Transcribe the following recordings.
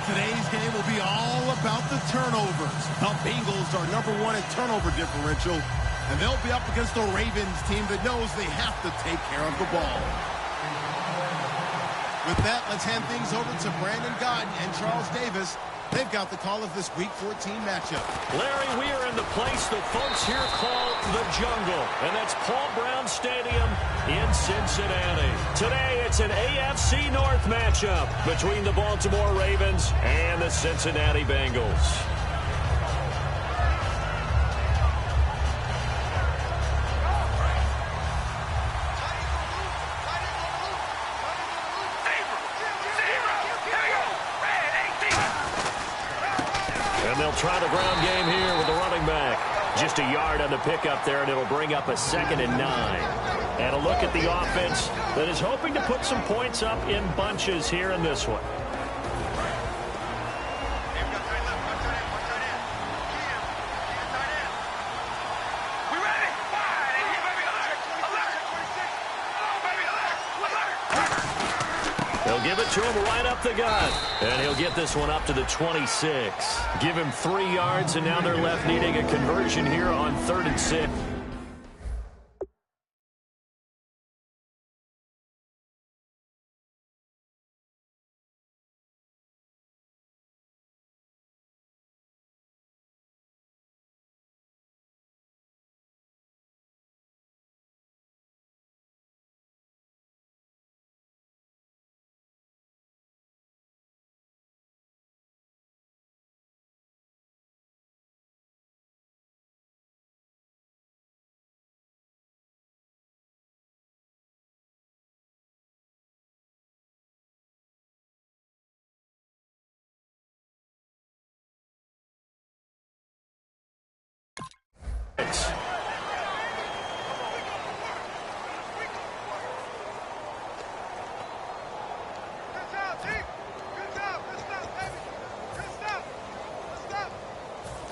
Today's game will be all about the turnovers. The Bengals are #1 in turnover differential, and they'll be up against the Ravens team that knows they have to take care of the ball. With that, let's hand things over to Brandon Godden and Charles Davis. They've got the call of this Week 14 matchup. Larry, we are in the place the folks here call the Jungle, and that's Paul Brown Stadium in Cincinnati. Today, it's an AFC North matchup between the Baltimore Ravens and the Cincinnati Bengals. They'll try the ground game here with the running back. Just a yard on the pickup there, and it'll bring up a 2nd and 9. And a look at the offense that is hoping to put some points up in bunches here in this one. They'll give it to him right up the gut. And he'll get this one up to the 26. Give him 3 yards, and now they're left needing a conversion here on 3rd and 6.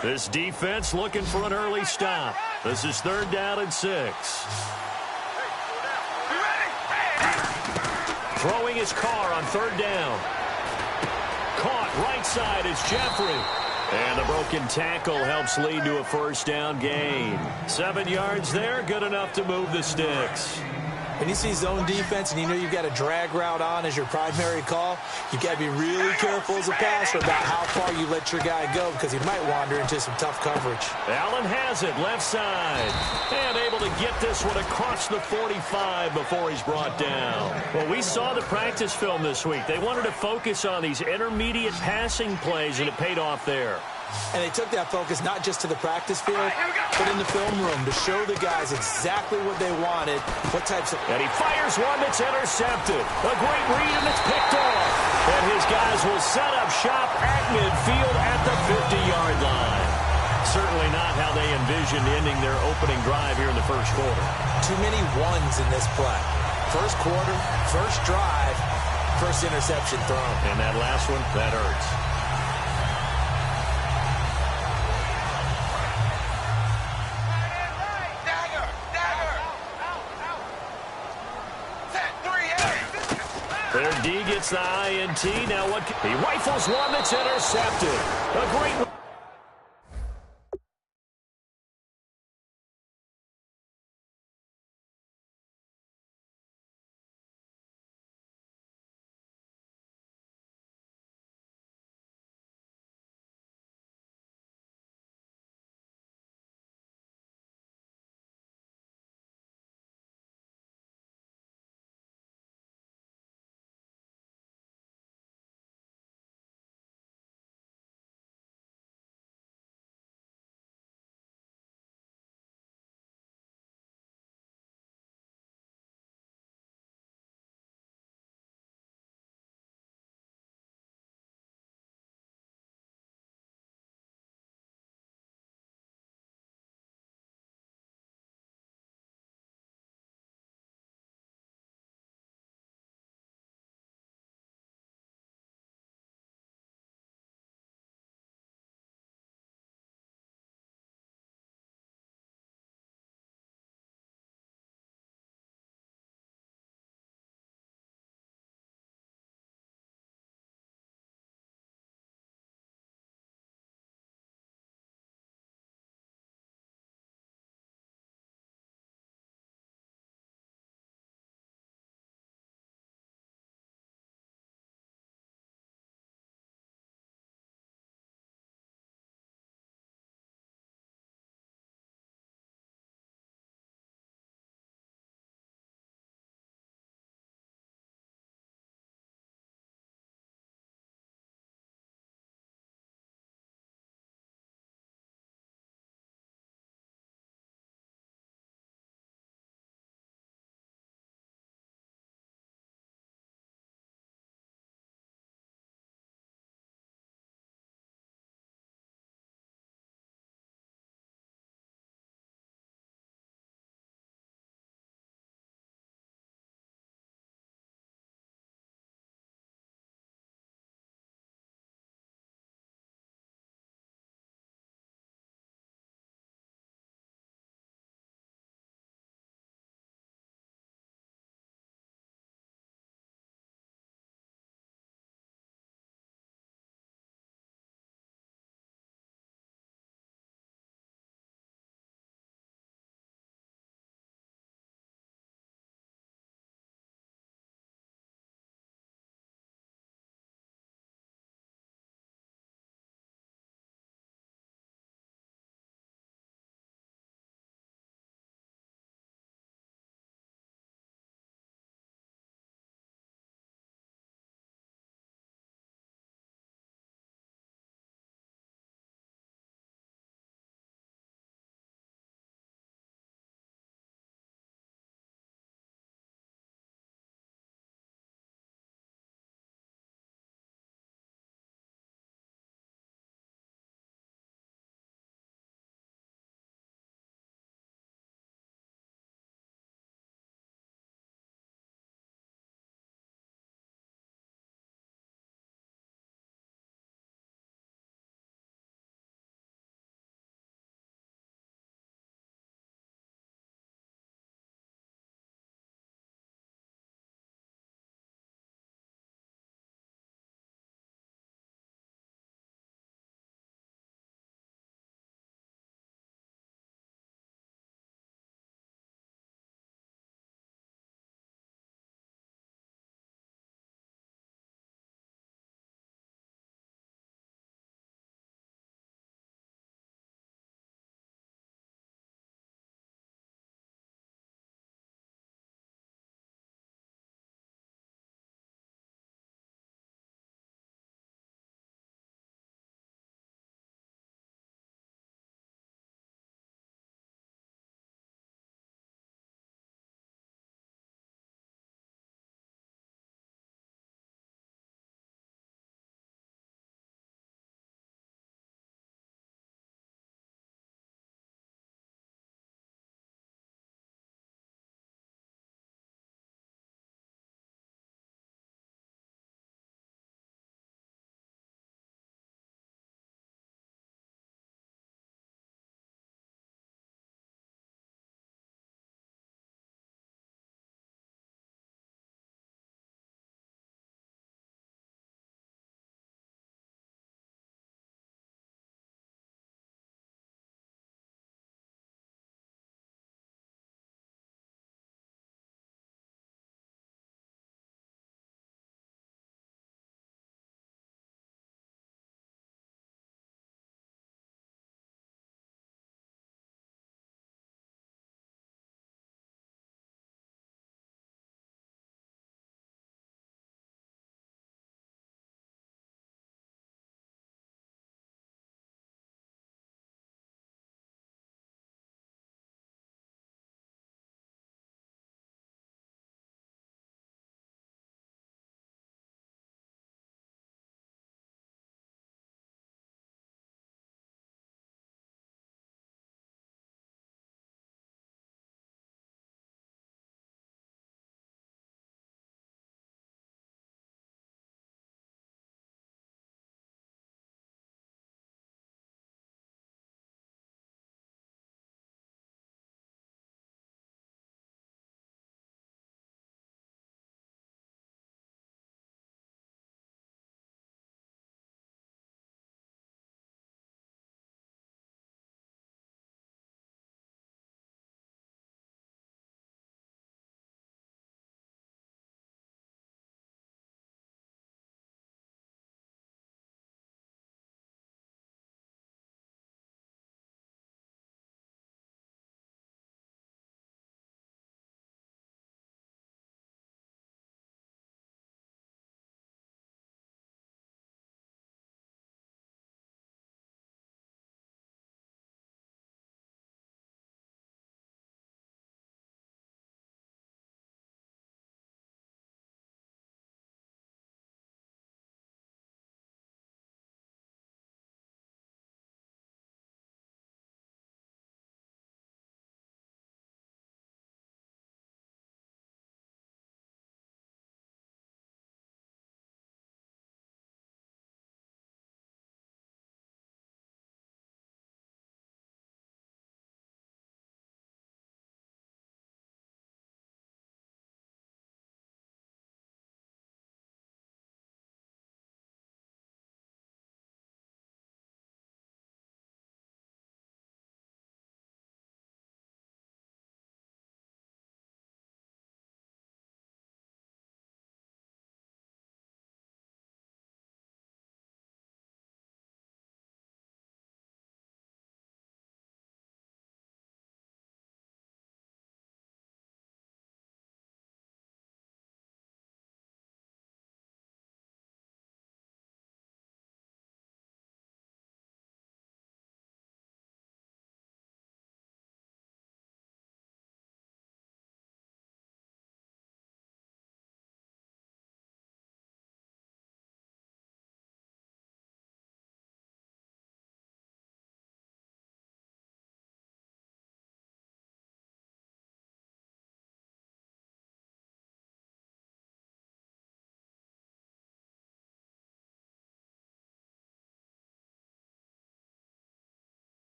This defense looking for an early stop. This is 3rd down and 6. Throwing his car on 3rd down. Caught right side is Jeffrey. And the broken tackle helps lead to a 1st down gain. 7 yards there, good enough to move the sticks. When you see zone defense and you know you've got a drag route on as your primary call, you've got to be really careful as a passer about how far you let your guy go because he might wander into some tough coverage. Allen has it, left side. And able to get this one across the 45 before he's brought down. Well, we saw the practice film this week. They wanted to focus on these intermediate passing plays, and it paid off there. And they took that focus not just to the practice field, but in the film room to show the guys exactly what they wanted, what types of... And he fires one that's intercepted. A great read, and it's picked off. And his guys will set up shop at midfield at the 50-yard line. Certainly not how they envisioned ending their opening drive here in the 1st quarter. Too many ones in this play. 1st quarter, 1st drive, 1st interception thrown. And that last one, that hurts. Their D gets the INT. Now what? He rifles one that's intercepted. A great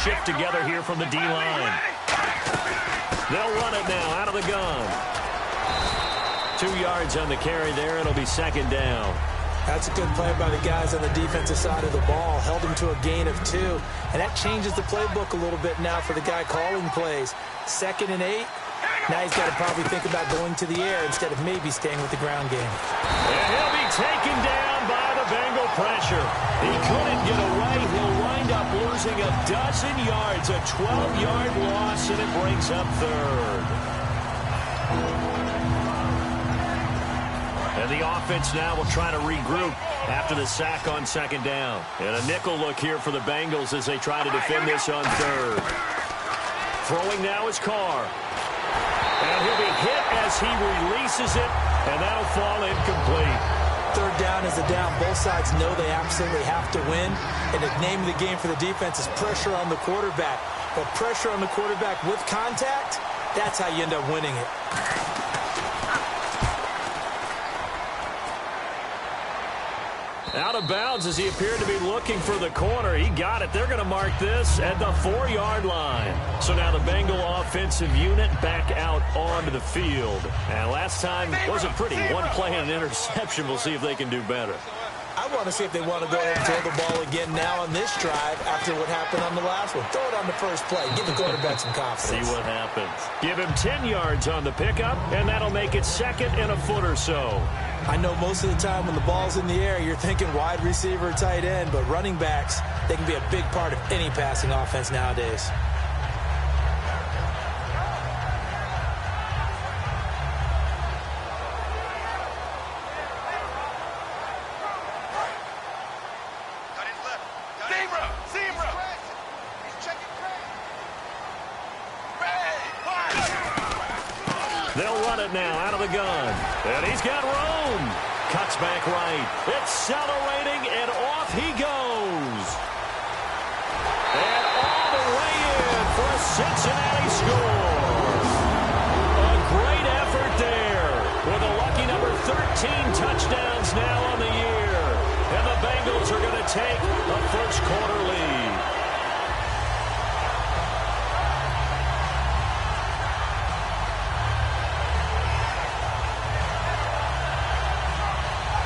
shift together here from the D-line. They'll run it now out of the gun. 2 yards on the carry there. It'll be second down. That's a good play by the guys on the defensive side of the ball. Held him to a gain of 2. And that changes the playbook a little bit now for the guy calling plays. 2nd and 8. Now he's got to probably think about going to the air instead of maybe staying with the ground game. And he'll be taken down by the Bengal pressure. He couldn't get away. He'll wind up losing a dozen yards. A 12-yard loss, and it brings up 3rd. And the offense now will try to regroup after the sack on 2nd down. And a nickel look here for the Bengals as they try to defend this on 3rd. Throwing now is Carr. And he'll be hit as he releases it, and that'll fall incomplete. 3rd down is a down. Both sides know they absolutely have to win. And the name of the game for the defense is pressure on the quarterback. But pressure on the quarterback with contact, that's how you end up winning it. Out of bounds as he appeared to be looking for the corner. He got it. They're going to mark this at the 4-yard line. So now the Bengal offensive unit back out onto the field. And last time wasn't pretty. One play and an interception. We'll see if they can do better. I want to see if they want to go ahead and throw the ball again now on this drive after what happened on the last one. Throw it on the first play. Give the quarterback some confidence. See what happens. Give him 10 yards on the pickup, and that'll make it 2nd and a foot or so. I know most of the time when the ball's in the air, you're thinking wide receiver, tight end, but running backs, they can be a big part of any passing offense nowadays. They'll run it now out of the gun. And he's got room. Cuts back right. Accelerating, and off he goes. And all the way in for a Cincinnati score. A great effort there with a lucky number 13 touchdowns now on the year. And the Bengals are going to take a first-quarter lead.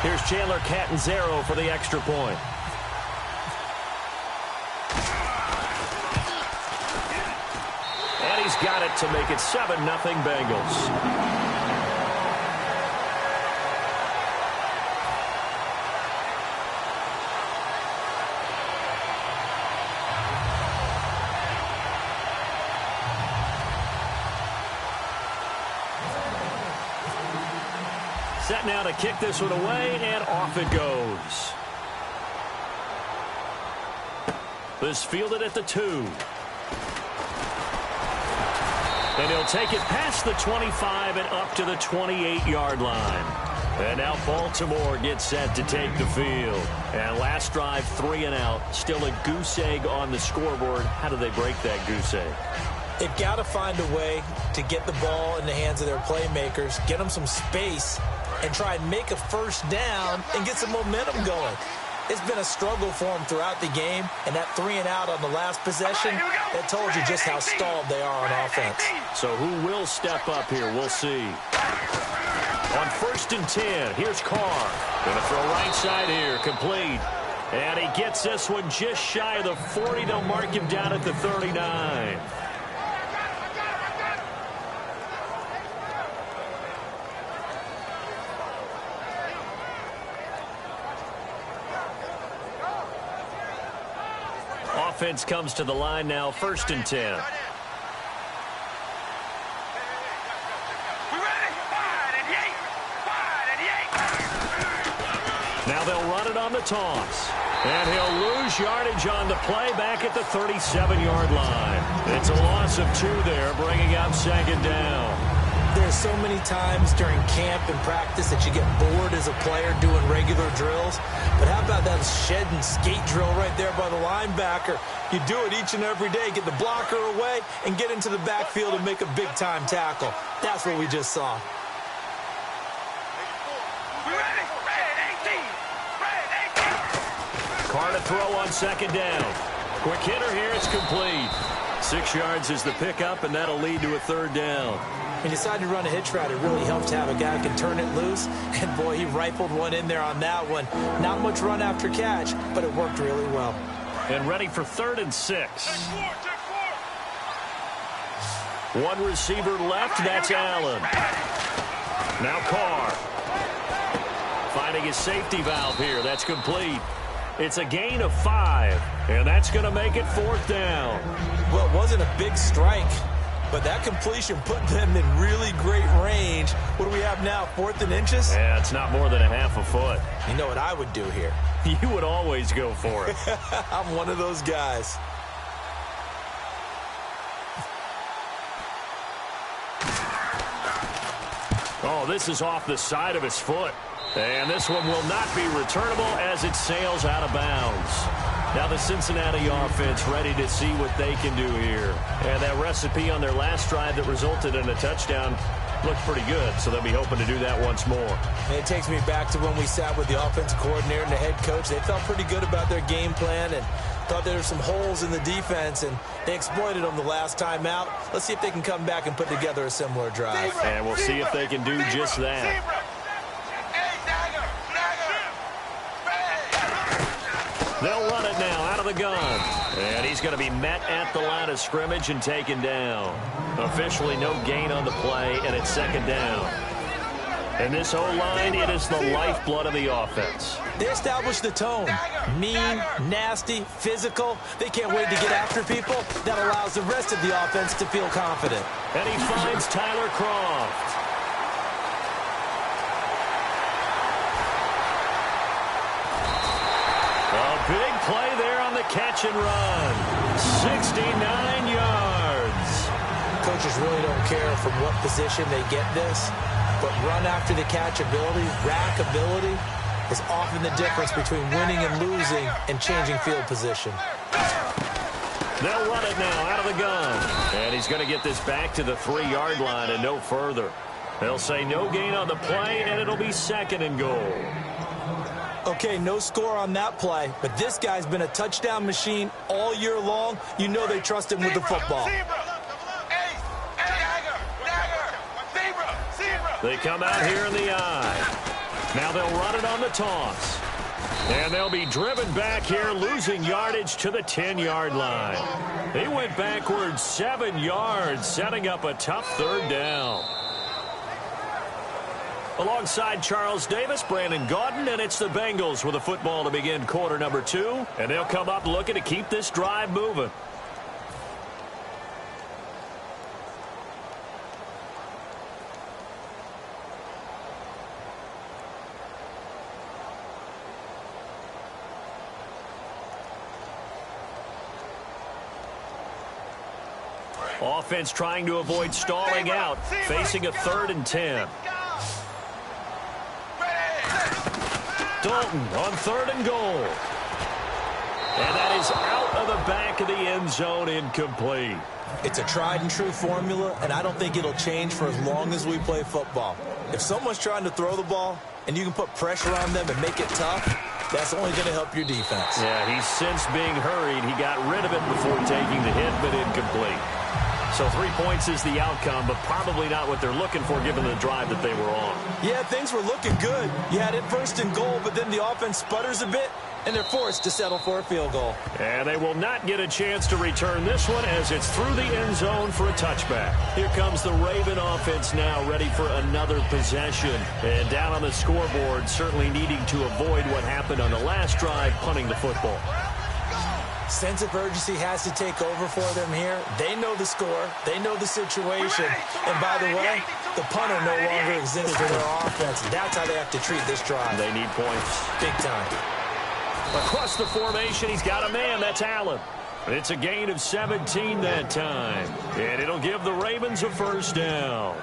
Here's Chandler Catanzaro for the extra point. And he's got it to make it 7-0 Bengals. Set now to kick this one away, and off it goes. This fielded at the 2. And he'll take it past the 25 and up to the 28-yard line. And now Baltimore gets set to take the field. And last drive, 3 and out. Still a goose egg on the scoreboard. How do they break that goose egg? They've got to find a way to get the ball in the hands of their playmakers, get them some space, and try and make a first down and get some momentum going. It's been a struggle for them throughout the game, and that 3 and out on the last possession, that told you just how stalled they are on offense. So who will step up here? We'll see. On 1st and 10, here's Carr. Going to throw right side here, complete. And he gets this one just shy of the 40. They'll mark him down at the 39. Offense comes to the line now, 1st and 10. Now they'll run it on the toss. And he'll lose yardage on the play back at the 37-yard line. It's a loss of 2 there, bringing up 2nd down. There's so many times during camp and practice that you get bored as a player doing regular drills. But how about that shed and skate drill right there by the linebacker? You do it each and every day. Get the blocker away and get into the backfield and make a big-time tackle. That's what we just saw. Carr to throw on 2nd down. Quick hitter here. It's complete. 6 yards is the pickup, and that'll lead to a 3rd down. He decided to run a hitch route. It really helps to have a guy who can turn it loose. And, boy, he rifled one in there on that one. Not much run after catch, but it worked really well. And ready for 3rd and 6. One receiver left. That's Allen. Now Carr. Finding his safety valve here. That's complete. It's a gain of 5, and that's going to make it 4th down. Well, it wasn't a big strike, but that completion put them in really great range. What do we have now, 4th and inches? Yeah, it's not more than a half a foot. You know what I would do here? You would always go for it. I'm one of those guys. Oh, this is off the side of his foot. And this one will not be returnable as it sails out of bounds. Now the Cincinnati offense ready to see what they can do here. And that recipe on their last drive that resulted in a touchdown looked pretty good, so they'll be hoping to do that once more. And it takes me back to when we sat with the offensive coordinator and the head coach. They felt pretty good about their game plan and thought there were some holes in the defense, and they exploited them the last time out. Let's see if they can come back and put together a similar drive. And we'll see if they can do just that. They'll run it now out of the gun. And he's going to be met at the line of scrimmage and taken down. Officially no gain on the play, and it's 2nd down. And this O-line, it is the lifeblood of the offense. They established the tone. Mean, nasty, physical. They can't wait to get after people. That allows the rest of the offense to feel confident. And he finds Tyler Croft. A big play there on the catch and run. 69 yards. Coaches really don't care from what position they get this, but run after the catch ability, rack ability, is often the difference between winning and losing and changing field position. They'll run it now out of the gun. And he's going to get this back to the 3-yard line and no further. They'll say no gain on the play, and it'll be 2nd and goal. Okay, no score on that play, but this guy's been a touchdown machine all year long. You know they trust him with the football. They come out here in the eye. Now they'll run it on the toss. And they'll be driven back here, losing yardage to the 10-yard line. They went backwards 7 yards, setting up a tough 3rd down. Alongside Charles Davis, Brandon Gaudin, and it's the Bengals with a football to begin quarter number 2. And they'll come up looking to keep this drive moving. Offense trying to avoid stalling out, facing a 3rd and 10. Dalton on 3rd and goal. And that is out of the back of the end zone, incomplete. It's a tried-and-true formula, and I don't think it'll change for as long as we play football. If someone's trying to throw the ball and you can put pressure on them and make it tough, that's only going to help your defense. Yeah, he's since being hurried. He got rid of it before taking the hit, but incomplete. So 3 points is the outcome, but probably not what they're looking for given the drive that they were on. Yeah, things were looking good. You had it 1st and goal, but then the offense sputters a bit, and they're forced to settle for a field goal. And they will not get a chance to return this one as it's through the end zone for a touchback. Here comes the Raven offense now, ready for another possession. And down on the scoreboard, certainly needing to avoid what happened on the last drive, punting the football. Sense of urgency has to take over for them here. They know the score. They know the situation. And by the way, the punter no longer exists for their offense. That's how they have to treat this drive. They need points. Big time. Across the formation, he's got a man. That's Allen. It's a gain of 17 that time. And it'll give the Ravens a 1st down.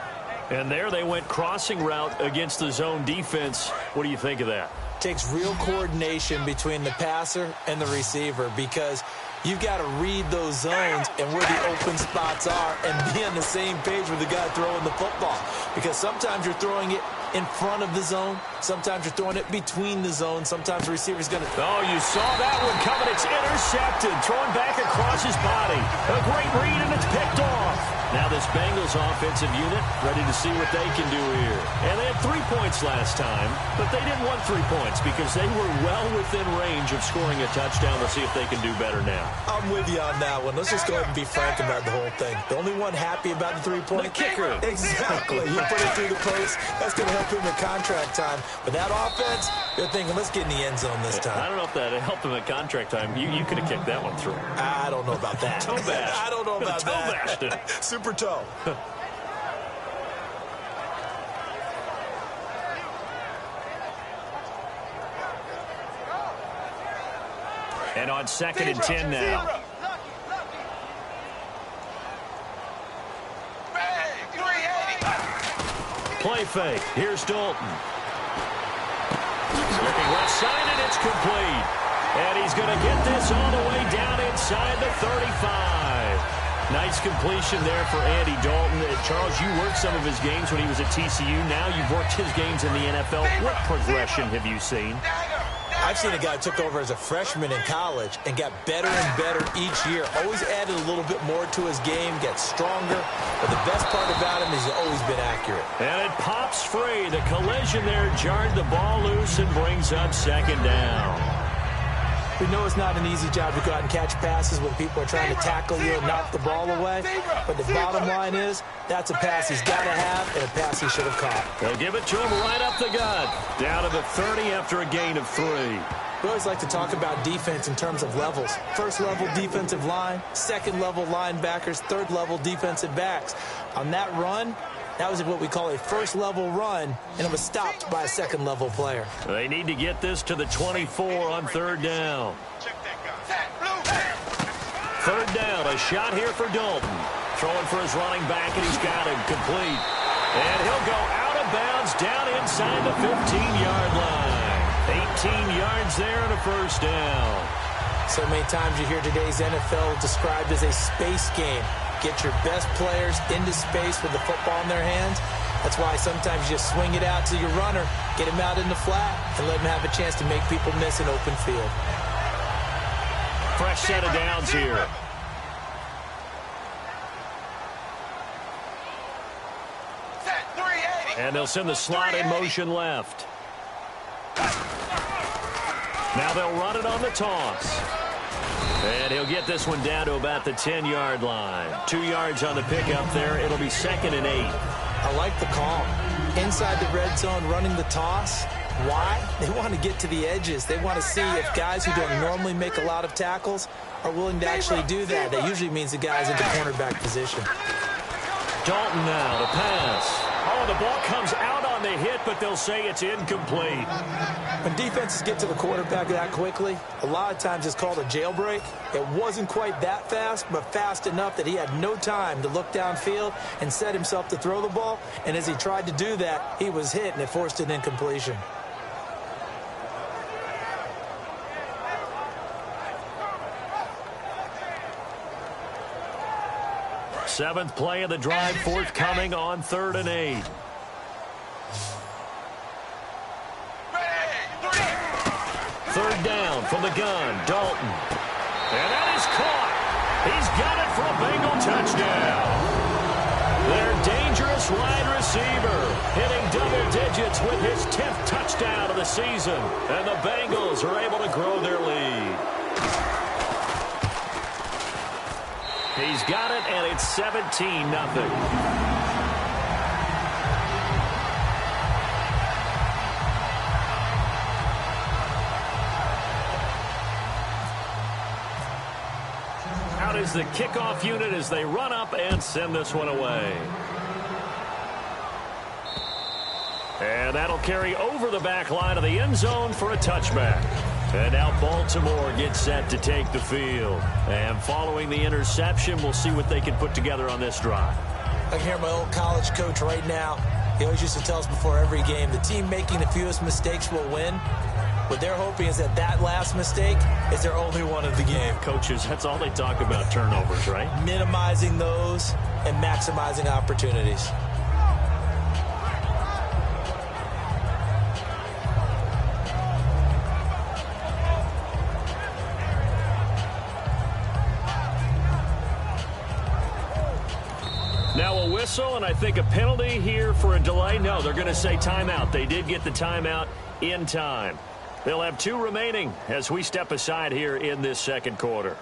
And there they went crossing route against the zone defense. What do you think of that? Takes real coordination between the passer and the receiver because you've got to read those zones and where the open spots are and be on the same page with the guy throwing the football. Because sometimes you're throwing it in front of the zone. Sometimes you're throwing it between the zone. Sometimes the receiver's going to... Oh, you saw that one coming. It's intercepted. Thrown back across his body. A great read, and it's picked off. Now this Bengals offensive unit ready to see what they can do here. And they had 3 points last time, but they didn't want 3 points because they were well within range of scoring a touchdown. Let's see if they can do better now. I'm with you on that one. Let's just go ahead and be frank about the whole thing. The only one happy about the 3-point kicker. Exactly. You put it through the post. That's going to help him in contract time. But that offense, they're thinking, let's get in the end zone this time. I don't know if that helped him at contract time. You could have kicked that one through. I don't know about that. Toe bash. I don't know about toe that. Bashed it. Super toe. And on 2nd and 10 now. Play fake. Here's Dalton. Looking left side, and it's complete. And he's going to get this all the way down inside the 35. Nice completion there for Andy Dalton. Charles, you worked some of his games when he was at TCU. Now you've worked his games in the NFL. What progression have you seen? I've seen a guy who took over as a freshman in college and got better and better each year. Always added a little bit more to his game, gets stronger. But the best part about him is he's always been accurate. And it pops free. The collision there jarred the ball loose and brings up 2nd down. We know it's not an easy job to go out and catch passes when people are trying to tackle you and knock the ball away. But the bottom line is, that's a pass he's got to have and a pass he should have caught. They'll give it to him right up the gut. Down to the 30 after a gain of 3. We always like to talk about defense in terms of levels. First level defensive line, second level linebackers, third level defensive backs. On that run, that was what we call a first-level run, and it was stopped by a second-level player. They need to get this to the 24 on 3rd down. 3rd down, a shot here for Dalton. Throwing for his running back, and he's got him complete. And he'll go out of bounds down inside the 15-yard line. 18 yards there and a 1st down. So many times you hear today's NFL described as a space game. Get your best players into space with the football in their hands. That's why sometimes you just swing it out to your runner, get him out in the flat, and let him have a chance to make people miss an open field. Fresh set of downs here. And they'll send the slot in motion left. Now they'll run it on the toss. And he'll get this one down to about the 10-yard line. 2 yards on the pickup there. It'll be 2nd and 8. I like the call. Inside the red zone, running the toss. Why? They want to get to the edges. They want to see if guys who don't normally make a lot of tackles are willing to actually do that. That usually means the guy's into cornerback position. Dalton now to pass. Oh, the ball comes out on the hit, but they'll say it's incomplete. When defenses get to the quarterback that quickly, a lot of times it's called a jailbreak. It wasn't quite that fast, but fast enough that he had no time to look downfield and set himself to throw the ball. And as he tried to do that, he was hit, and it forced an incompletion. Seventh play of the drive forthcoming on 3rd and 8. Third down from the gun, Dalton. And that is caught. He's got it for a Bengal touchdown. Their dangerous wide receiver hitting double digits with his 10th touchdown of the season. And the Bengals are able to grow their lead. He's got it, and it's 17-0. Out is the kickoff unit as they run up and send this one away. And that'll carry over the back line of the end zone for a touchback. And now Baltimore gets set to take the field. And following the interception, we'll see what they can put together on this drive. I can hear my old college coach right now. He always used to tell us before every game, the team making the fewest mistakes will win. What they're hoping is that that last mistake is their only one of the game. Coaches, that's all they talk about, turnovers, right? Minimizing those and maximizing opportunities. whistle, and I think a penalty here for a delay. No, they're going to say timeout. They did get the timeout in time. They'll have 2 remaining as we step aside here in this second quarter.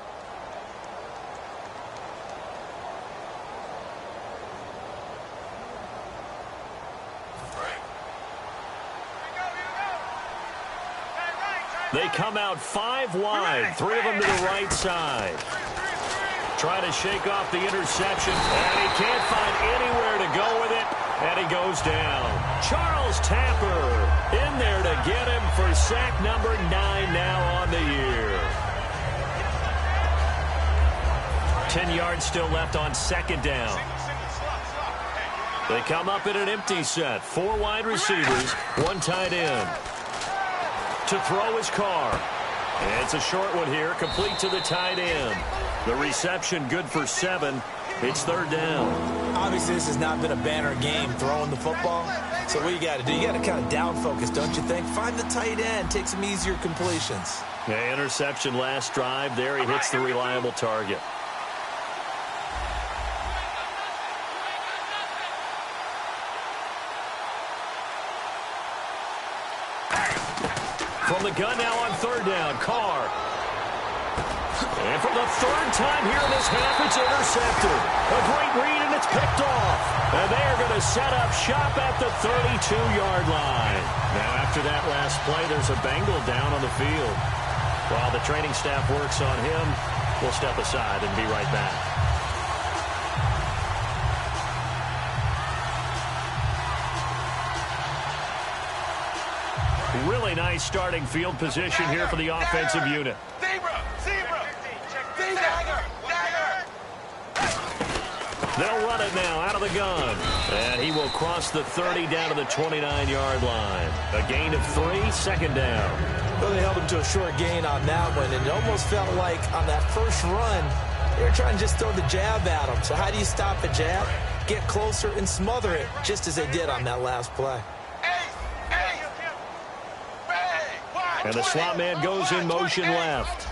They come out 5 wide, 3 of them to the right side. Trying to shake off the interception, and he can't find anywhere to go with it, and he goes down. Charles Tapper in there to get him for sack number 9 now on the year. 10 yards still left on second down. They come up in an empty set. 4 wide receivers, 1 tight end. To throw his Carr. And it's a short one here, complete to the tight end. The reception good for 7. It's third down. Obviously, this has not been a banner game throwing the football. So what you got to do, you got to kind of down focus, don't you think? Find the tight end, take some easier completions. Yeah, interception last drive. There he hits the reliable target. From the gun now on third down, Carr. And for the 3rd time here in this half, it's intercepted. A great read, and it's picked off. And they are going to set up shop at the 32-yard line. Now, after that last play, there's a Bengal down on the field. While the training staff works on him, we'll step aside and be right back. Really nice starting field position here for the offensive unit. They'll run it now out of the gun. And he will cross the 30 down to the 29-yard line. A gain of 3, second down. Well, they held him to a short gain on that one, and it almost felt like on that first run, they were trying to just throw the jab at him. So how do you stop a jab? Get closer and smother it, just as they did on that last play. And the slot man goes in motion left.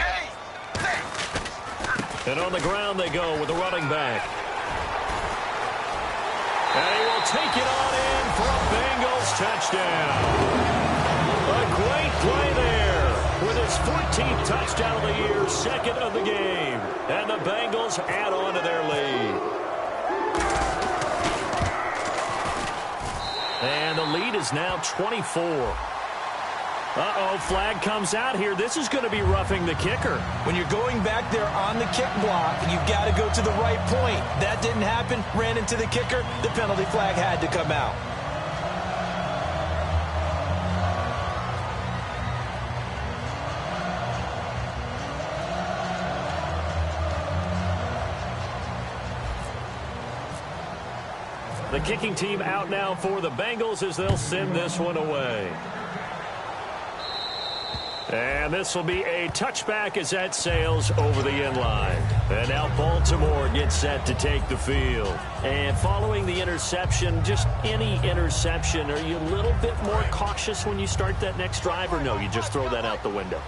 And on the ground they go with the running back. And he will take it on in for a Bengals touchdown. A great play there with his 14th touchdown of the year, 2nd of the game. And the Bengals add on to their lead. And the lead is now 24. Uh-oh, flag comes out here. This is going to be roughing the kicker. When you're going back there on the kick block, you've got to go to the right point. That didn't happen, ran into the kicker. The penalty flag had to come out. The kicking team out now for the Bengals as they'll send this one away. And this will be a touchback as that sails over the end line. And now Baltimore gets set to take the field. And following the interception, just any interception, are you a little bit more cautious when you start that next drive, or no, you just throw that out the window?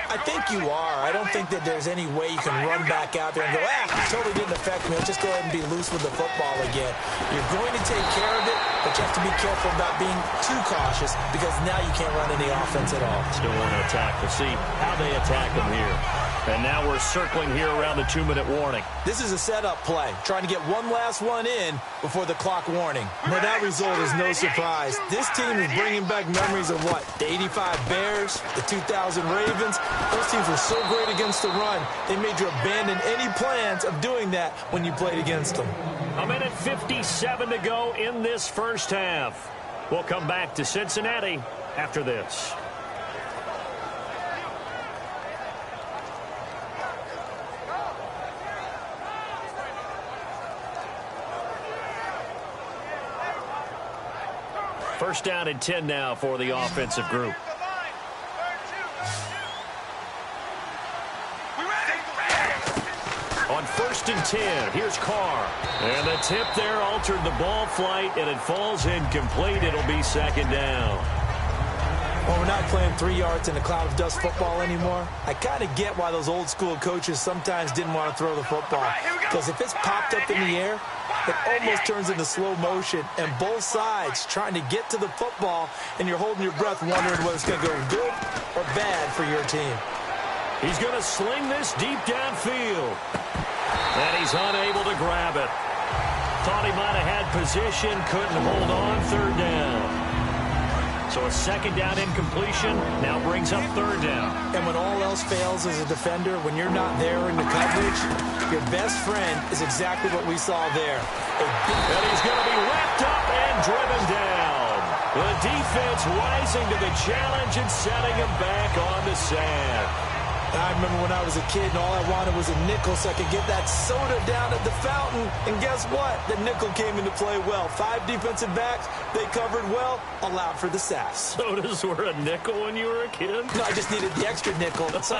I think you are. I don't think that there's any way you can run back out there and go, it totally didn't affect me. Let's just go ahead and be loose with the football again. You're going to take care of it, but you have to be careful about being too cautious because now you can't run any offense at all. Still want to attack. We'll see how they attack them here. And now we're circling here around the 2-minute warning. This is a setup play, trying to get one last one in before the clock warning. Now, that result is no surprise. This team is bringing back memories of what? The 85 Bears, the 2000 Ravens. Those teams were so great against the run, they made you abandon any plans of doing that when you played against them. A minute 57 to go in this first half. We'll come back to Cincinnati after this. First down and 10 now for the offensive group. On 1st and 10, here's Carr. And the tip there altered the ball flight, and it falls incomplete. It'll be 2nd down. Well, we're not playing 3 yards in a cloud of dust football anymore. I kind of get why those old school coaches sometimes didn't want to throw the football. Because if it's popped up in the air, it almost turns into slow motion, and both sides trying to get to the football, and you're holding your breath wondering whether it's going to go good or bad for your team. He's going to sling this deep downfield. And he's unable to grab it. Thought he might have had position, couldn't hold on, third down. So a second down incompletion now brings up third down. And when all else fails as a defender, when you're not there in the coverage, your best friend is exactly what we saw there. And he's going to be wrapped up and driven down. The defense rising to the challenge and setting him back on the sand. I remember when I was a kid and all I wanted was a nickel so I could get that soda down at the fountain. And guess what? The nickel came into play well. 5 defensive backs, they covered well, allowed for the sacks. Sodas were a nickel when you were a kid? No, I just needed the extra nickel so I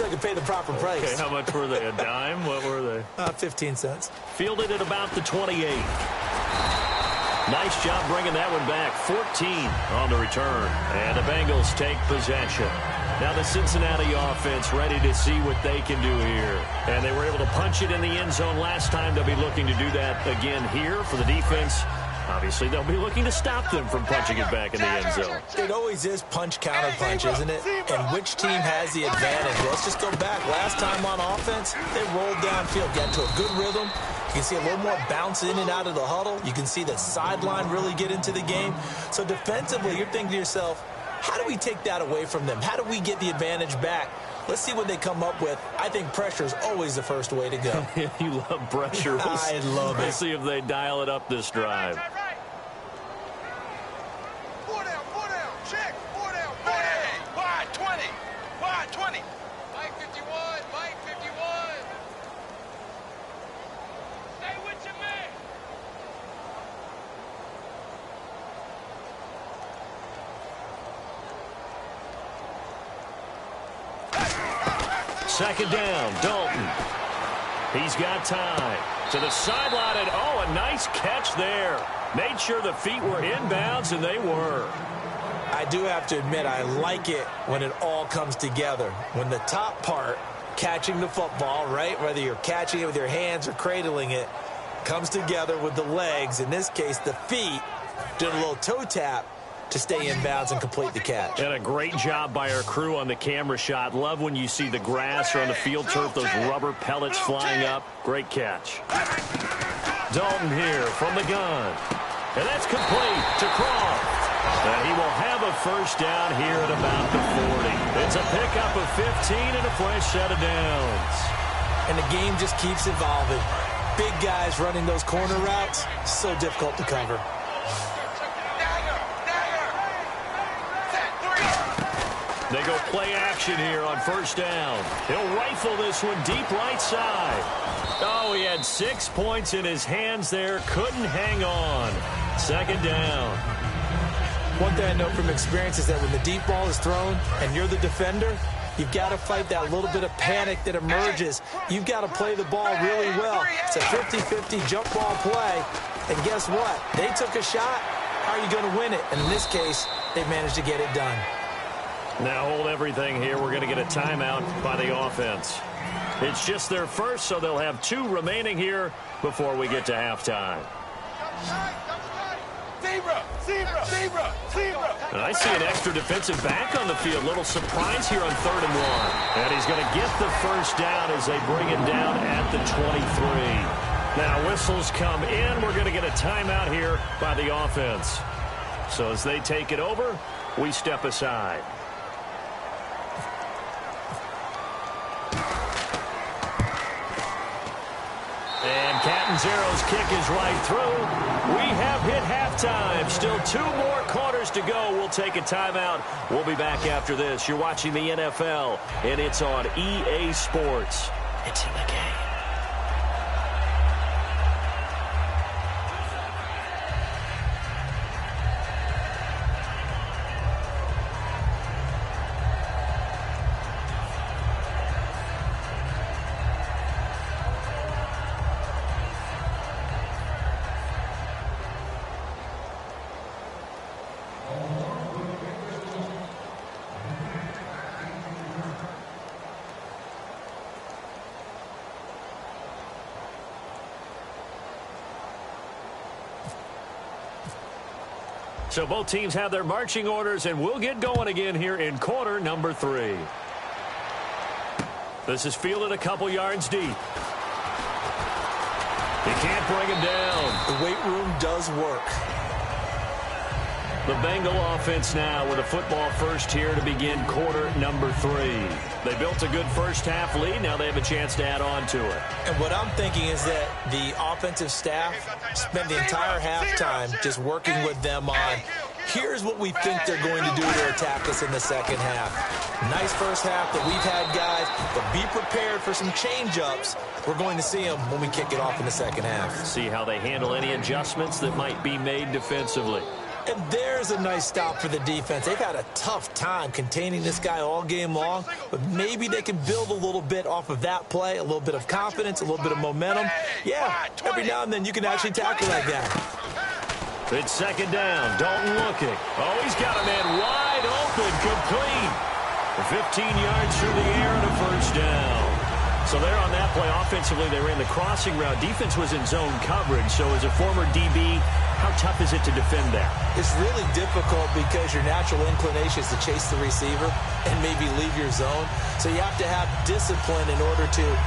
could pay the proper price. Okay, how much were they? A dime? What were they? 15 cents. Fielded at about the 28. Nice job bringing that one back. 14 on the return. And the Bengals take possession. Now the Cincinnati offense ready to see what they can do here. And they were able to punch it in the end zone last time. They'll be looking to do that again here for the defense. Obviously, they'll be looking to stop them from punching it back in the end zone. It always is punch-counter-punch, isn't it? And which team has the advantage? Let's just go back. Last time on offense, they rolled downfield, got into a good rhythm. You can see a little more bounce in and out of the huddle. You can see the sideline really get into the game. So defensively, you're thinking to yourself, how do we take that away from them? How do we get the advantage back? Let's see what they come up with. I think pressure is always the first way to go. You love pressure. I love it. We'll see if they dial it up this drive. Four down, check. Four down. Wide 20. Wide 20. Mike 51. Mike 51. Stay with your man. Second down, Dalton. He's got time. To the sideline, and oh, a nice catch there. Made sure the feet were inbounds, and they were. I do have to admit, I like it when it all comes together. When the top part, catching the football, right, whether you're catching it with your hands or cradling it, comes together with the legs, in this case the feet, doing a little toe tap to stay in bounds and complete the catch. And a great job by our crew on the camera shot. Love when you see the grass or on the field turf, those rubber pellets flying up. Great catch. Dalton here from the gun. And that's complete to Croft. And he will have a first down here at about the 40. It's a pickup of 15 and a fresh set of downs. And the game just keeps evolving. Big guys running those corner routes, so difficult to cover. They go play action here on first down. He'll rifle this one deep right side. Oh, he had 6 points in his hands there. Couldn't hang on. Second down. One thing I know from experience is that when the deep ball is thrown and you're the defender, you've got to fight that little bit of panic that emerges. You've got to play the ball really well. It's a 50-50 jump ball play. And guess what? They took a shot. How are you going to win it? And in this case, they managed to get it done. Now hold everything here. We're going to get a timeout by the offense. It's just their first, so they'll have 2 remaining here before we get to halftime. Zebra. And I see an extra defensive back on the field. Little surprise here on 3rd and 1. And he's going to get the first down as they bring him down at the 23. Now whistles come in. We're going to get a timeout here by the offense. So as they take it over, we step aside. And Catanzaro's kick is right through. We have hit halftime. Still 2 more quarters to go. We'll take a timeout. We'll be back after this. You're watching the NFL, and it's on EA Sports. It's in the game. So both teams have their marching orders, and we'll get going again here in quarter number 3. This is fielded a couple yards deep. He can't bring him down. The weight room does work. The Bengal offense now with a football first here to begin quarter number 3. They built a good first half lead. Now they have a chance to add on to it. And what I'm thinking is that the offensive staff spent the entire halftime just working with them on, here's what we think they're going to do to attack us in the second half. Nice first half that we've had, guys, but be prepared for some change-ups. We're going to see them when we kick it off in the second half. See how they handle any adjustments that might be made defensively. And there's a nice stop for the defense. They've had a tough time containing this guy all game long, but maybe they can build a little bit off of that play, a little bit of confidence, a little bit of momentum. Yeah, every now and then you can actually tackle that guy. It's second down. Dalton looking. Oh, he's got a man wide open, complete. 15 yards through the air and a first down. So there on that play, offensively, they ran the crossing route. Defense was in zone coverage. So as a former DB, how tough is it to defend that? It's really difficult because your natural inclination is to chase the receiver and maybe leave your zone. So you have to have discipline in order to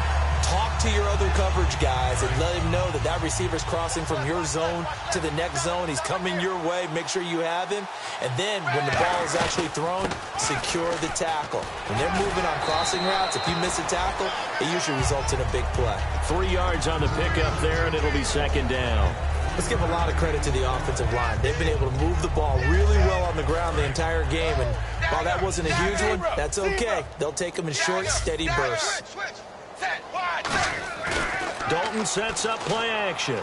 talk to your other coverage guys and let him know that that receiver's crossing from your zone to the next zone. He's coming your way. Make sure you have him. And then when the ball is actually thrown, secure the tackle. When they're moving on crossing routes, if you miss a tackle, it usually results in a big play. 3 yards on the pickup there, and it'll be second down. Let's give a lot of credit to the offensive line. They've been able to move the ball really well on the ground the entire game. And while that wasn't a huge one, that's okay. They'll take them in short, steady bursts. Dalton sets up play action.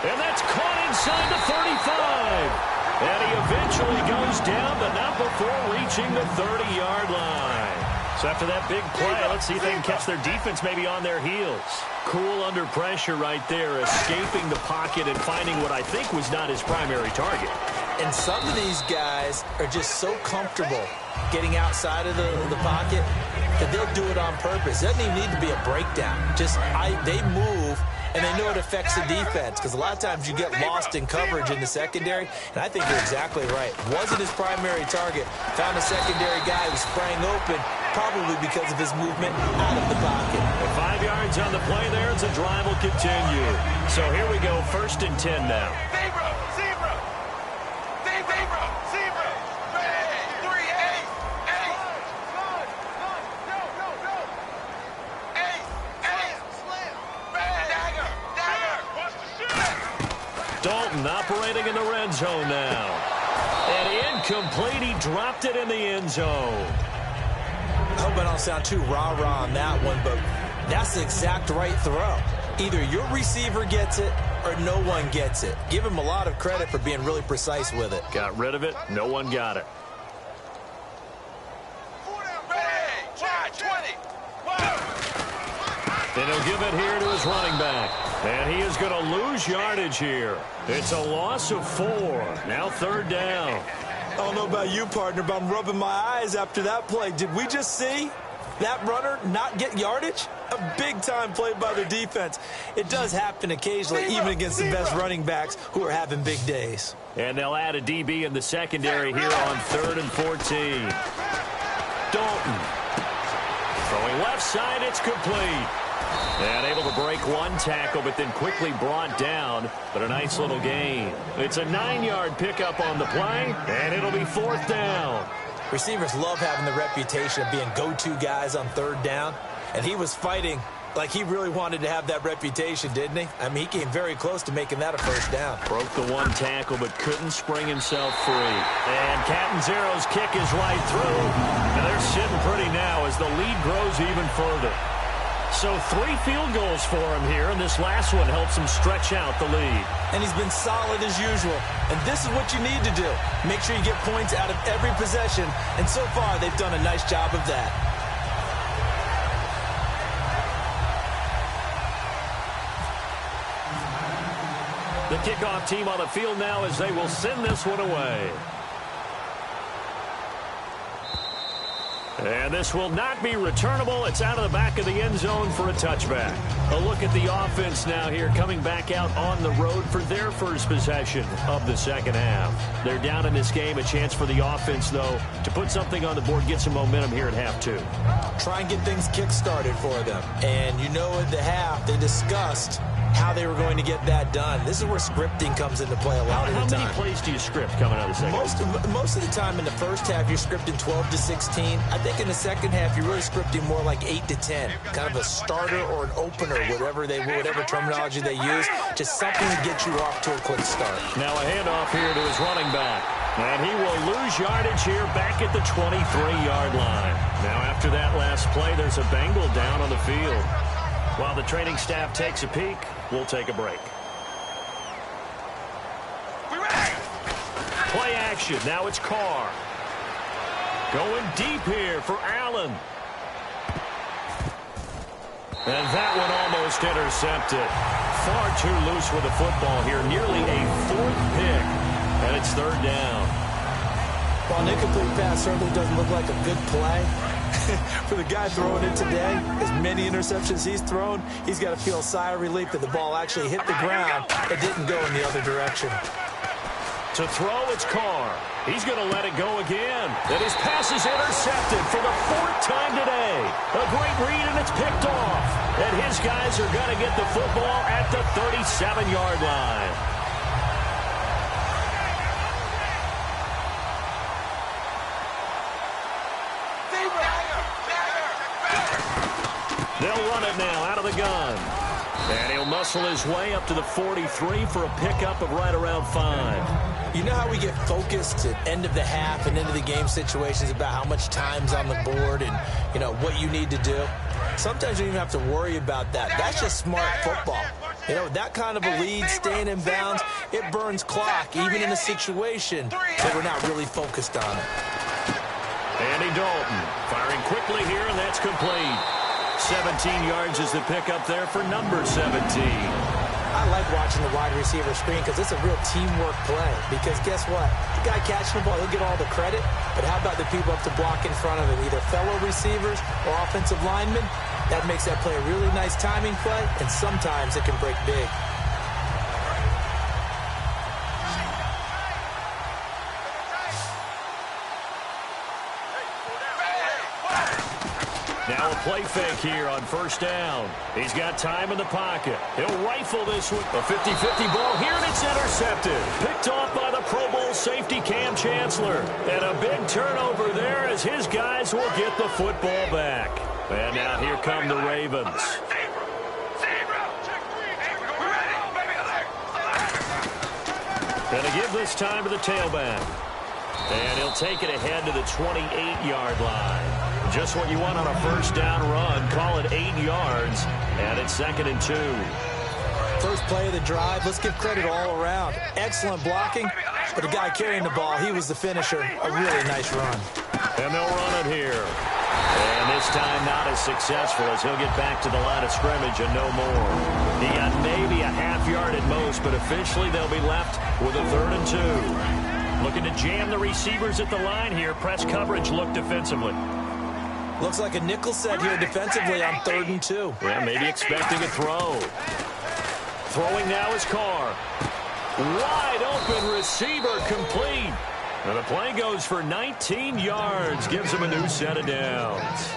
And that's caught inside the 35. And he eventually goes down, but not before reaching the 30-yard line. So after that big play, let's see if they can catch their defense maybe on their heels. Cool under pressure right there, escaping the pocket and finding what I think was not his primary target. And some of these guys are just so comfortable getting outside of the pocket that they'll do it on purpose. It doesn't even need to be a breakdown. They move, and they know it affects the defense because a lot of times you get lost in coverage in the secondary, and I think you're exactly right. Wasn't his primary target. Found a secondary guy who sprang open, probably because of his movement out of the pocket. 5 yards on the play there as the drive will continue. So here we go, 1st and 10 now. Dalton operating in the red zone now. And incomplete. He dropped it in the end zone. I hope I don't sound too rah-rah on that one, but that's the exact right throw. Either your receiver gets it or no one gets it. Give him a lot of credit for being really precise with it. Got rid of it. No one got it. And he'll give it here to his running back. And he is going to lose yardage here. It's a loss of 4. Now 3rd down. I don't know about you, partner, but I'm rubbing my eyes after that play. Did we just see that runner not get yardage? A big-time play by the defense. It does happen occasionally, even against the best running backs who are having big days. And they'll add a DB in the secondary here on 3rd and 14. Dalton. Throwing left side, it's complete. And able to break one tackle, but then quickly brought down. But a nice little gain. It's a 9-yard pickup on the play, and it'll be 4th down. Receivers love having the reputation of being go-to guys on 3rd down. And he was fighting like he really wanted to have that reputation, didn't he? I mean, he came very close to making that a 1st down. Broke the one tackle, but couldn't spring himself free. And Catanzaro's kick is right through. And they're sitting pretty now as the lead grows even further. So 3 field goals for him here, and this last one helps him stretch out the lead. And he's been solid as usual. And this is what you need to do. Make sure you get points out of every possession. And so far, they've done a nice job of that. The kickoff team on the field now as they will send this one away. And this will not be returnable. It's out of the back of the end zone for a touchback. A look at the offense now here, coming back out on the road for their first possession of the second half. They're down in this game. A chance for the offense, though, to put something on the board, get some momentum here at half two. Try and get things kick-started for them. And you know at the half, they discussed how they were going to get that done. This is where scripting comes into play a lot of the time. How many plays do you script coming out of the second half? Most of the time in the first half, you're scripting 12 to 16. I think in the second half, you're really scripting more like 8 to 10. Kind of a starter or an opener, whatever terminology they use. Just something to get you off to a quick start. Now a handoff here to his running back. And he will lose yardage here back at the 23-yard line. Now after that last play, there's a Bengal down on the field. While the training staff takes a peek, we'll take a break. Play action. Now it's Carr. Going deep here for Allen. And that one almost intercepted. Far too loose with the football here. Nearly a fourth pick. And it's third down. While an incomplete pass certainly doesn't look like a good play, for the guy throwing it today, as many interceptions he's thrown, he's got to feel a sigh of relief that the ball actually hit the ground. It didn't go in the other direction. To throw, it's Carr. He's going to let it go again. And his pass is intercepted for the fourth time today. A great read, and it's picked off. And his guys are going to get the football at the 37-yard line. They'll run it now out of the gun. And he'll muscle his way up to the 43 for a pickup of right around 5. You know how we get focused at end of the half and into the game situations about how much time's on the board and, you know, what you need to do? Sometimes you don't even have to worry about that. That's just smart football. You know, that kind of a lead, staying in bounds, it burns clock, even in a situation that we're not really focused on it. Andy Dalton firing quickly here, and that's complete. 17 yards is the pickup there for number 17. I like watching the wide receiver screen because it's a real teamwork play. Because guess what? The guy catching the ball, he'll get all the credit. But how about the people up to block in front of him, either fellow receivers or offensive linemen? That makes that play a really nice timing play, and sometimes it can break big. Now a play fake here on first down. He's got time in the pocket. He'll rifle this one. A 50-50 ball here, and it's intercepted. Picked off by the Pro Bowl safety Cam Chancellor. And a big turnover there as his guys will get the football back. And now here come the Ravens. Gonna give this time to the tailback. And he'll take it ahead to the 28-yard line. Just what you want on a first down run. Call it 8 yards. And it's 2nd and 2. First play of the drive. Let's give credit all around. Excellent blocking. But the guy carrying the ball, he was the finisher. A really nice run. And they'll run it here. And this time not as successful as he'll get back to the line of scrimmage and no more. He got maybe a half yard at most, but officially they'll be left with a 3rd and 2. Looking to jam the receivers at the line here. Press coverage look defensively. Looks like a nickel set here defensively on 3rd and 2. Yeah, maybe expecting a throw. Throwing now is Carr. Wide open receiver complete. And the play goes for 19 yards. Gives him a new set of downs.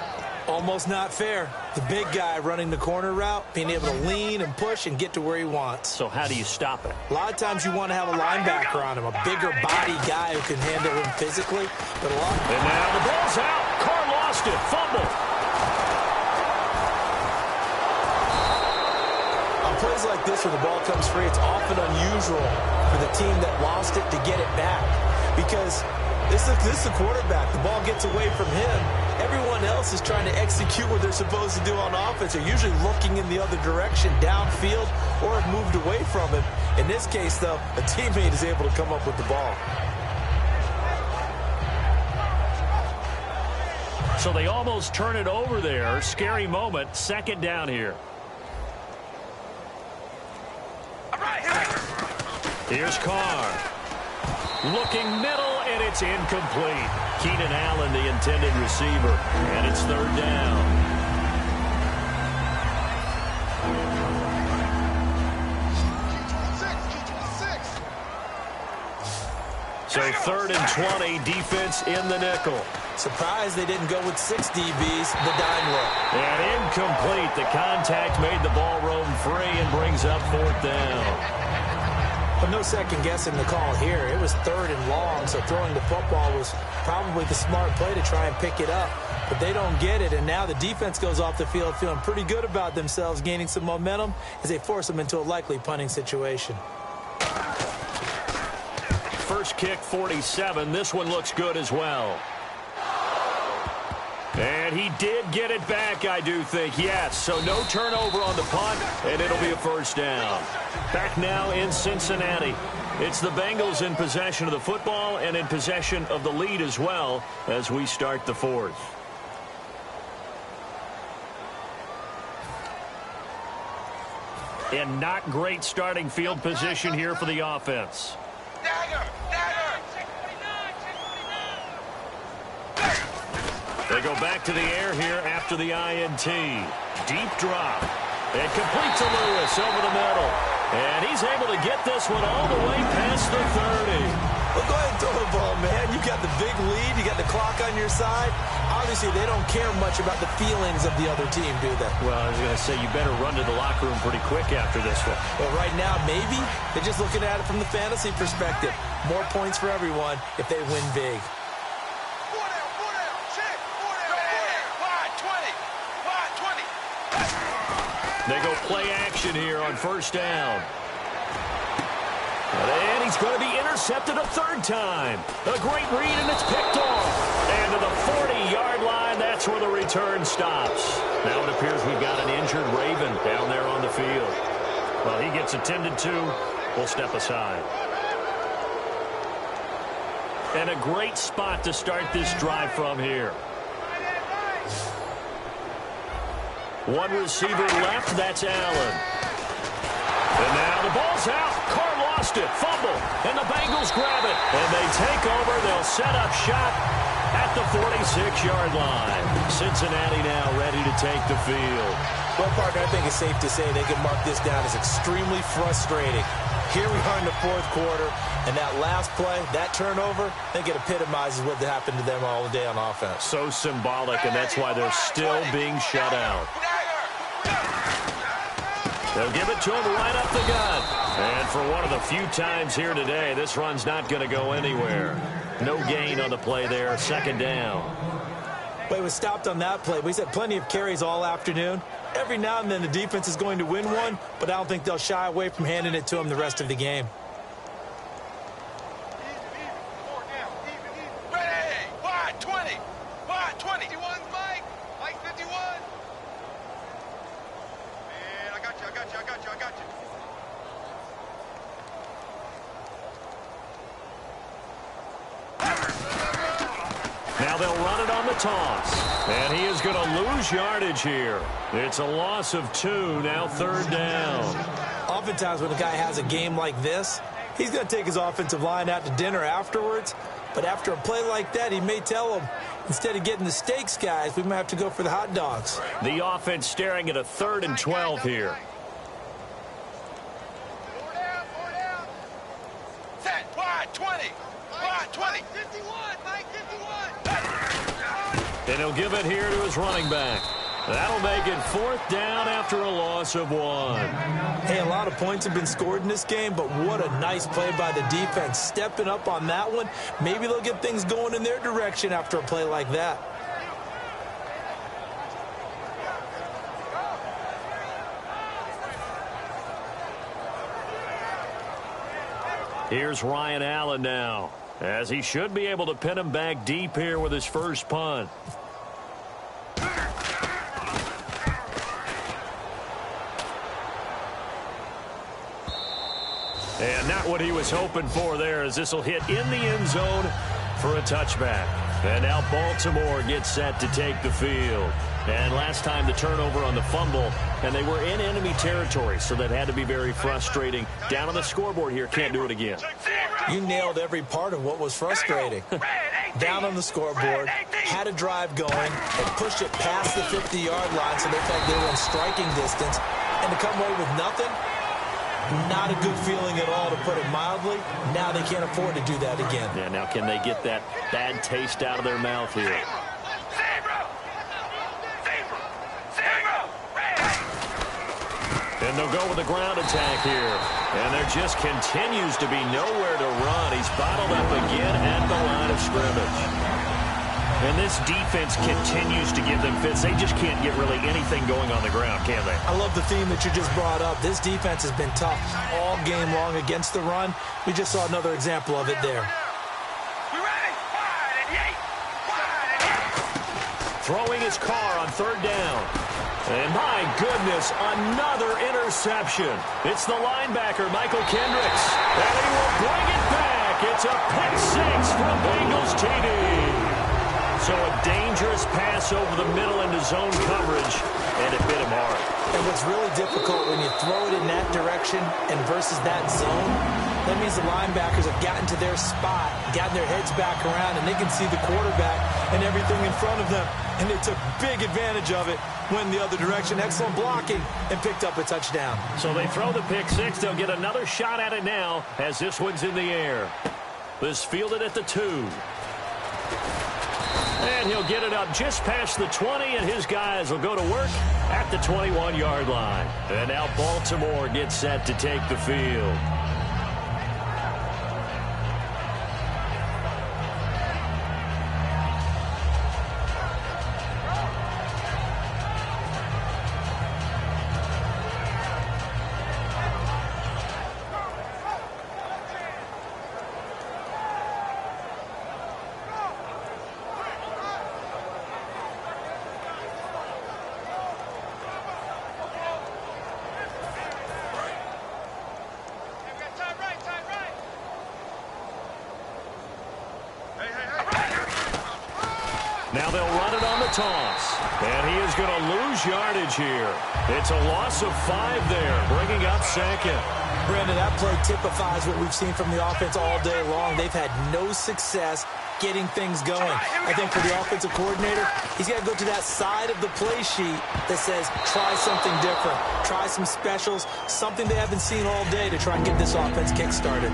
Almost not fair. The big guy running the corner route, being able to lean and push and get to where he wants. So how do you stop it? A lot of times you want to have a linebacker on him, a bigger body guy who can handle him physically. But and now the ball's out. Carr lost it. Fumble. On plays like this where the ball comes free, it's often unusual for the team that lost it to get it back. Because this is the quarterback. The ball gets away from him. Everyone else is trying to execute what they're supposed to do on offense. They're usually looking in the other direction, downfield, or have moved away from him. In this case, though, a teammate is able to come up with the ball. So they almost turn it over there. Scary moment. 2nd down here. Here's Carr. Looking middle, and it's incomplete. Keenan Allen, the intended receiver, and it's third down. So third and 20, defense in the nickel. Surprised they didn't go with 6 DBs, the dime look. And incomplete. The contact made the ball roam free and brings up fourth down. But no second guessing the call here. It was third and long, so throwing the football was probably the smart play to try and pick it up. But they don't get it, and now the defense goes off the field feeling pretty good about themselves, gaining some momentum as they force them into a likely punting situation. First kick, 47. This one looks good as well. And he did get it back, I do think. Yes, so no turnover on the punt, and it'll be a first down. Back now in Cincinnati. It's the Bengals in possession of the football and in possession of the lead as well as we start the fourth. And not great starting field position here for the offense. They go back to the air here after the INT. Deep drop. And complete to Lewis over the middle. And he's able to get this one all the way past the 30. Well, go ahead and throw the ball, man. You got the big lead. You got the clock on your side. Obviously, they don't care much about the feelings of the other team, do they? Well, I was going to say, you better run to the locker room pretty quick after this one. Well, right now, maybe. They're just looking at it from the fantasy perspective. More points for everyone if they win big. They go play action here on first down. And he's going to be intercepted a third time. A great read, and it's picked off. And to the 40-yard line, that's where the return stops. Now it appears we've got an injured Raven down there on the field. Well, he gets attended to. We'll step aside. And a great spot to start this drive from here. One receiver left, that's Allen. And now the ball's out. Carr lost it, fumble, and the Bengals grab it. And they take over. They'll set up shop at the 46-yard line. Cincinnati now ready to take the field. Well, partner, I think it's safe to say they can mark this down as extremely frustrating. Here we are in the fourth quarter, and that last play, that turnover, I think it epitomizes what happened to them all day on offense. So symbolic, and that's why they're still being shut out. They'll give it to him right up the gut. And for one of the few times here today, this run's not going to go anywhere. No gain on the play there, second down. Well, he was stopped on that play, but he's had plenty of carries all afternoon. Every now and then the defense is going to win one, but I don't think they'll shy away from handing it to him the rest of the game. Ready, wide 20, wide 20. 51's Mike, Mike 51. Man, I got you. Now they'll run it on the toss. And he is going to lose yardage here. It's a loss of 2, now third down. Oftentimes when a guy has a game like this, he's going to take his offensive line out to dinner afterwards. But after a play like that, he may tell them, instead of getting the steaks, guys, we might have to go for the hot dogs. The offense staring at a 3rd and 12 here. Four down. Set, wide 20, wide 20. 51, Mike 51. And he'll give it here to his running back. That'll make it 4th down after a loss of 1. Hey, a lot of points have been scored in this game, but what a nice play by the defense. Stepping up on that one. Maybe they'll get things going in their direction after a play like that. Here's Ryan Allen now, as he should be able to pin him back deep here with his first punt. And not what he was hoping for there, as this will hit in the end zone for a touchback. And now Baltimore gets set to take the field. And last time the turnover on the fumble, and they were in enemy territory, so that had to be very frustrating. Down on the scoreboard here, can't do it again. You nailed every part of what was frustrating. down on the scoreboard, had a drive going, and pushed it past the 50-yard line so they felt they were in striking distance, and to come away with nothing, not a good feeling at all, to put it mildly. Now they can't afford to do that again. Yeah, now can they get that bad taste out of their mouth here? And they'll go with the ground attack here. And there just continues to be nowhere to run. He's bottled up again at the line of scrimmage. And this defense continues to give them fits. They just can't get really anything going on the ground, can they? I love the theme that you just brought up. This defense has been tough all game long against the run. We just saw another example of it there. Throwing his car on third down. And my goodness, another interception. It's the linebacker, Michael Kendricks. And he will bring it back. It's a pick six from Bengals TD. So a dangerous pass over the middle into zone coverage, and it bit him hard. And what's really difficult when you throw it in that direction and versus that zone, that means the linebackers have gotten to their spot, gotten their heads back around, and they can see the quarterback and everything in front of them. And they took big advantage of it, went the other direction, excellent blocking, and picked up a touchdown. So they throw the pick six. They'll get another shot at it now as this one's in the air. This fielded at the 2. And he'll get it up just past the 20, and his guys will go to work at the 21-yard line. And now Baltimore gets set to take the field. Now they'll run it on the toss. And he is going to lose yardage here. It's a loss of 5 there, bringing up second. Brandon, that play typifies what we've seen from the offense all day long. They've had no success getting things going. I think for the offensive coordinator, he's got to go to that side of the play sheet that says, try something different. Try some specials, something they haven't seen all day to try and get this offense kick-started.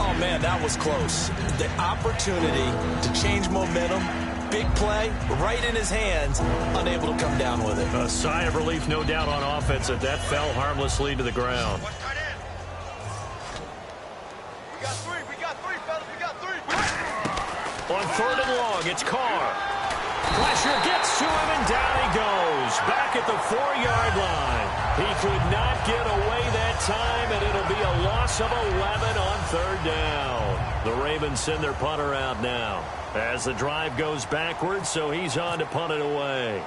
Oh, man, that was close. The opportunity to change momentum, big play, right in his hands, unable to come down with it. A sigh of relief, no doubt, on offense that fell harmlessly to the ground. On third and long, it's Carr. Pressure gets to him, and down he goes. Back at the 4-yard line. He could not get away that time, and it'll be a loss of 11 on third down. The Ravens send their punter out now as the drive goes backwards, so he's on to punt it away.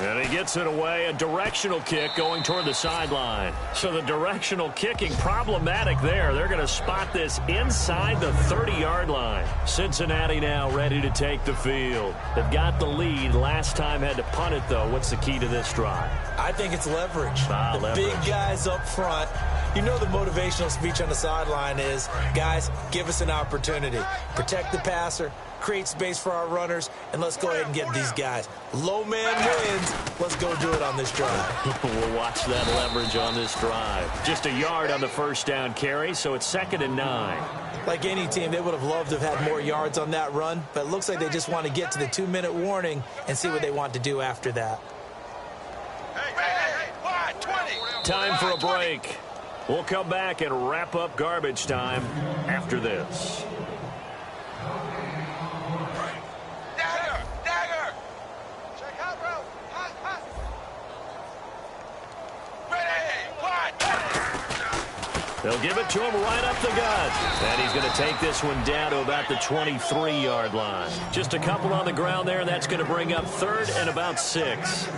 And he gets it away, a directional kick going toward the sideline. So the directional kicking problematic there. They're going to spot this inside the 30-yard line. Cincinnati now ready to take the field. They've got the lead. Last time had to punt it, though. What's the key to this drive? I think it's leverage. Leverage. Big guys up front. You know the motivational speech on the sideline is, guys, give us an opportunity. Protect the passer, create space for our runners, and let's go ahead and get these guys. Low man wins. Let's go do it on this drive. We'll watch that leverage on this drive. Just a yard on the first down carry, so it's 2nd and 9. Like any team, they would have loved to have had more yards on that run, but it looks like they just want to get to the 2-minute warning and see what they want to do after that. Time for a break. We'll come back and wrap up garbage time after this. Dagger! Check out, bro. Hot. Ready! They'll give it to him right up the gut. And he's going to take this one down to about the 23-yard line. Just a couple on the ground there, and that's going to bring up 3rd and about 6.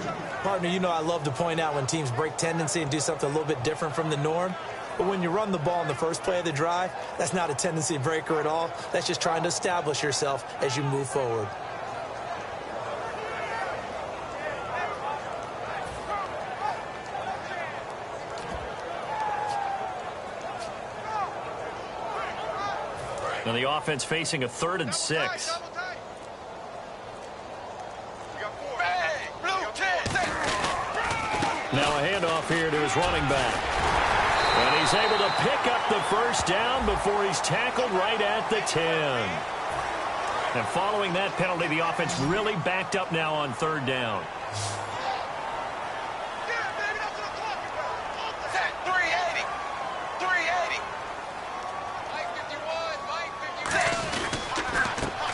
Partner, you know I love to point out when teams break tendency and do something a little bit different from the norm. But when you run the ball in the first play of the drive, that's not a tendency breaker at all. That's just trying to establish yourself as you move forward. Now the offense facing a 3rd and 6. Now a handoff here to his running back. And he's able to pick up the first down before he's tackled right at the 10. And following that penalty, the offense really backed up now on 3rd down.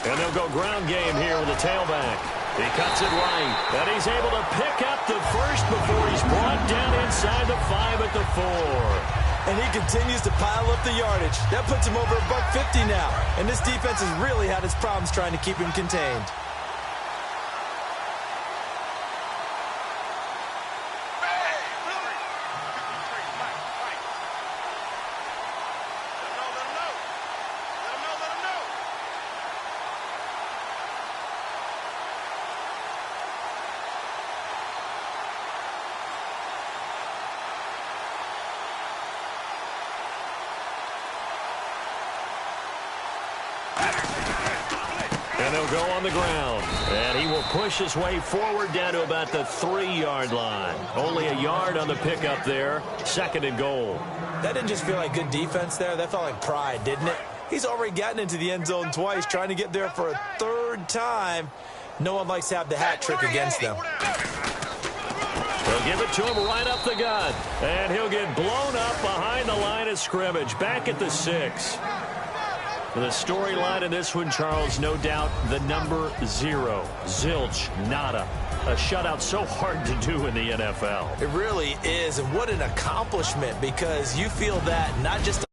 And they'll go ground game here with a tailback. He cuts it right, and he's able to pick up the first before he's brought down inside the 5 at the 4. And he continues to pile up the yardage. That puts him over $150 now. And this defense has really had its problems trying to keep him contained. And he'll go on the ground. And he will push his way forward down to about the 3-yard line. Only a yard on the pickup there. 2nd and goal. That didn't just feel like good defense there. That felt like pride, didn't it? He's already gotten into the end zone twice, trying to get there for a 3rd time. No one likes to have the hat trick against them. They'll give it to him right up the gut. And he'll get blown up behind the line of scrimmage. Back at the 6. The storyline in this one, Charles, no doubt the number 0. Zilch, nada. A shutout so hard to do in the NFL. It really is, and what an accomplishment, because you feel that not just